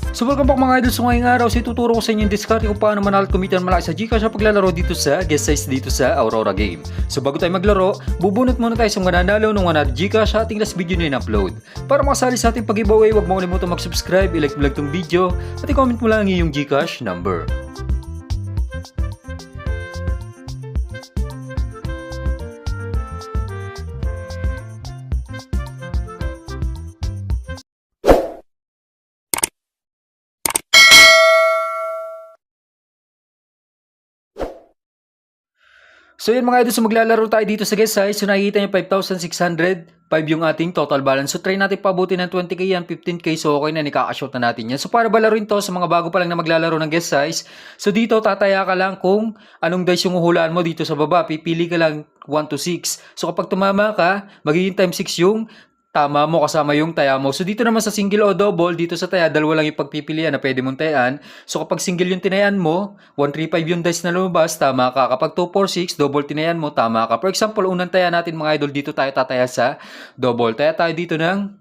So welcome back mga idol. So ngayong araw, ituturo ko sa inyo yung discard kung paano manalo at kumita ng malaki sa Gcash sa paglalaro dito sa guest size dito sa Aurora Game. So bago tayo maglaro, bubunot muna tayo sa mananalo ng 100 Gcash sa ating last video na in-upload. Para makasali sa ating pag-giveaway, huwag mo kalimutan mag-subscribe, i-like mo lang itong video, at i-comment mo lang ang iyong Gcash number. So yun mga idol, so maglalaro tayo dito sa guest size. So nakikita nyo 5,600, 5 yung ating total balance. So try natin pabuti ng 20k yan, 15k. So okay na, nikakashot na natin yan. So para ba laruin to sa mga bago pa lang na maglalaro ng guest size. So dito tataya ka lang kung anong dice yung uhulaan mo dito sa baba. Pipili ka lang 1 to 6. So kapag tumama ka, magiging times 6 yung tama mo kasama yung taya mo. So dito naman sa single o double, dito sa taya, dalawa lang yung pagpipilian na pwede mong tayaan. So kapag single yung tinayan mo, 135 yung dice na lumabas, tama ka. Kapag 246, double tinayan mo, tama ka. For example, unang taya natin mga idol, dito tayo tataya sa double. Taya tayo dito ng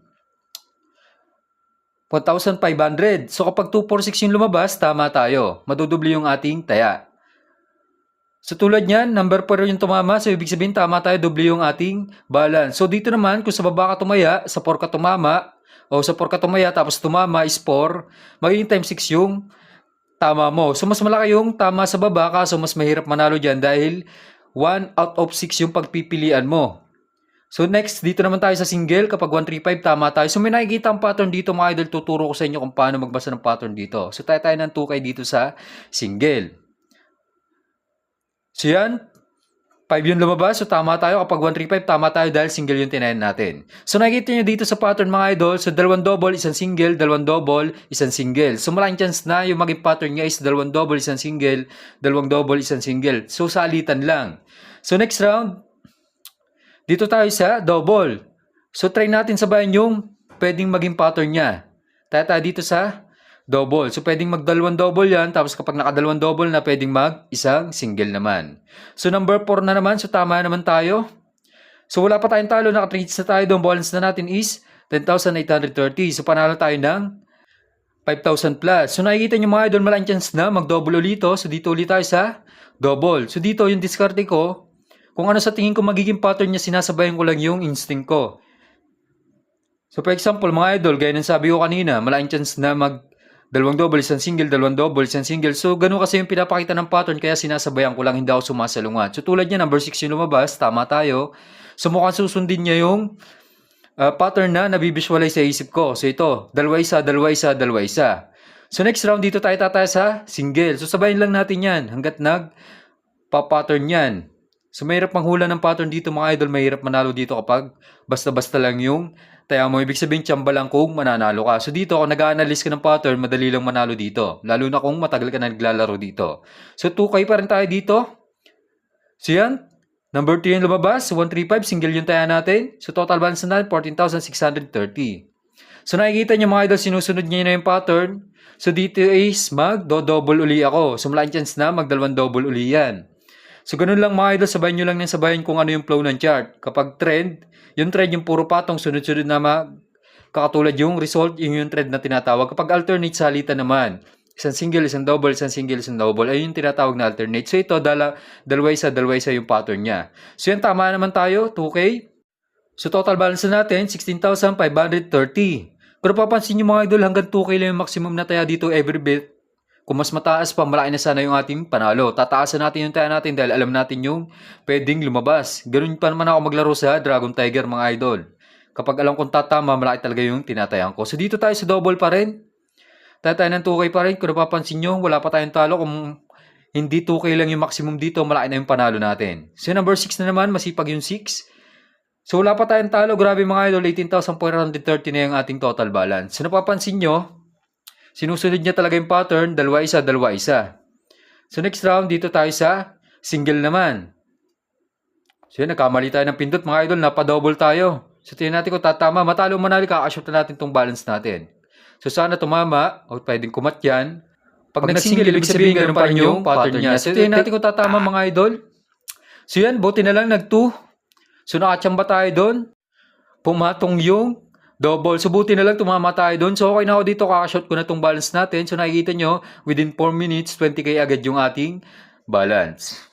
1,500. So kapag 246 yung lumabas, tama tayo. Madudubli yung ating taya. So tulad niyan, number 4 yung tumama. So ibig sabihin tama tayo, doble yung ating balance. So dito naman, kung sa baba ka tumaya, sa 4 ka tumama, o sa 4 ka tumaya tapos tumama is 4, magiging times 6 yung tama mo. So mas malaki yung tama sa baba, kaso mas mahirap manalo dyan dahil 1 out of 6 yung pagpipilian mo. So next, dito naman tayo sa single. Kapag 135, tama tayo. So may nakikita ang pattern dito mga idol. Tuturo ko sa inyo kung paano magbasa ng pattern dito. So tayo ng 2K dito sa single. So yan, 5 yung lumabas. So tama tayo. Kapag 135, tama tayo dahil single yung tinayan natin. So nakikita nyo dito sa pattern mga idol. So dalawang double, isang single, dalawang double, isang single. So malaking chance na yung maging pattern niya is dalawang double, isang single, dalawang double, isang single. So salitan lang. So next round, dito tayo sa double. So try natin sabayan yung pwedeng maging pattern niya. Tayo dito sa double. So, pwedeng magdalawang double yan. Tapos, kapag nakadalawang double na, pwedeng mag-isang single naman. So, number 4 na naman. So, tama naman tayo. So, wala pa tayong talo. Naka-treats na tayo. Doon, balance na natin is 10,830. So, panalo tayo ng 5,000 plus. So, nakikita nyo mga idol, malaking chance na mag-double ulit. So, dito ulit tayo sa double. So, dito yung discarte ko. Kung ano sa tingin ko magiging pattern niya, sinasabayan ko lang yung instinct ko. So, for example, mga idol, gaya ng sabi ko kanina, malaking chance na dalawang double, isang single, dalawang double, isang single. So, ganun kasi yung pinapakita ng pattern, kaya sinasabayan ko lang, hindi ako sumasalungat. So, tulad niya, number 6 yung lumabas, tama tayo. So, mukhang susundin niya yung pattern na nabivisualize sa isip ko. So, ito, dalawa isa, dalawa isa, dalawa isa. So, next round, dito tayo tataya sa single. So, sabayin lang natin yan hanggat nagpa-pattern yan. So, mahirap manghula ng pattern dito mga idol, mahirap manalo dito kapag basta-basta lang yung taya mo. Ibig sabihin, tsamba lang kung mananalo ka. So dito, kung nag-analyze ka ng pattern, madali lang manalo dito. Lalo na kung matagal ka na naglalaro dito. So 2K pa rin tayo dito. So yan, number 3 yung lumabas. 135, single yung taya natin. So total balance na natin, 14,630. So nakikita nyo mga idol, sinusunod nyo na yung pattern. So dito is mag-double uli ako. So malaking chance na magdalawang double uli yan. So, ganun lang mga idol, sabayan nyo lang ng sabayan kung ano yung flow ng chart. Kapag trend yung puro patong, sunod-sunod na kakatulad yung result, yung trend na tinatawag. Kapag alternate, salitan naman. Isang single, isang double, isang single, isang double. Ayun yung tinatawag na alternate. So, ito, dalawa isa yung pattern niya. So, yan, tama naman tayo, 2K. So, total balance na natin, 16,530. Pero papansin nyo mga idol, hanggang 2K lang yung maximum na taya dito every bit. Kung mas mataas pa, malaki na sana yung ating panalo. Tataasan natin yung taya natin dahil alam natin yung pwedeng lumabas. Ganun pa naman ako maglaro sa Dragon Tiger mga idol. Kapag alam kong tatama, malaki talaga yung tinatayan ko. So dito tayo sa double pa rin. Tayo ng 2K pa rin. Kung napapansin nyo, wala pa tayong talo. Kung hindi 2K lang yung maximum dito, malaki na yung panalo natin. So number 6 na naman, masipag yung 6. So wala pa tayong talo. Grabe mga idol, 18,430 na yung ating total balance. So napapansin nyo, sinusunod niya talaga yung pattern, dalawa isa, dalawa isa. So next round, dito tayo sa single naman. So yun, nagkamali tayo ng pindot mga idol, napadouble tayo. So tingnan natin kung tatama, matalo manali, kakashoot na natin itong balance natin. So sana tumama, o pwedeng kumat yan. Pag nag-single, ibig sabihin ganun pa rin yung pattern niya. So tingnan natin kung tatama mga idol. So yan, buti na lang nag-2. So nakachamba tayo doon. Pumatong yung Double. So, buti na lang tumama tayo doon. So, okay na ako dito. Kakashot ko na tong balance natin. So, nakikita nyo, within 4 minutes, 20k agad yung ating balance.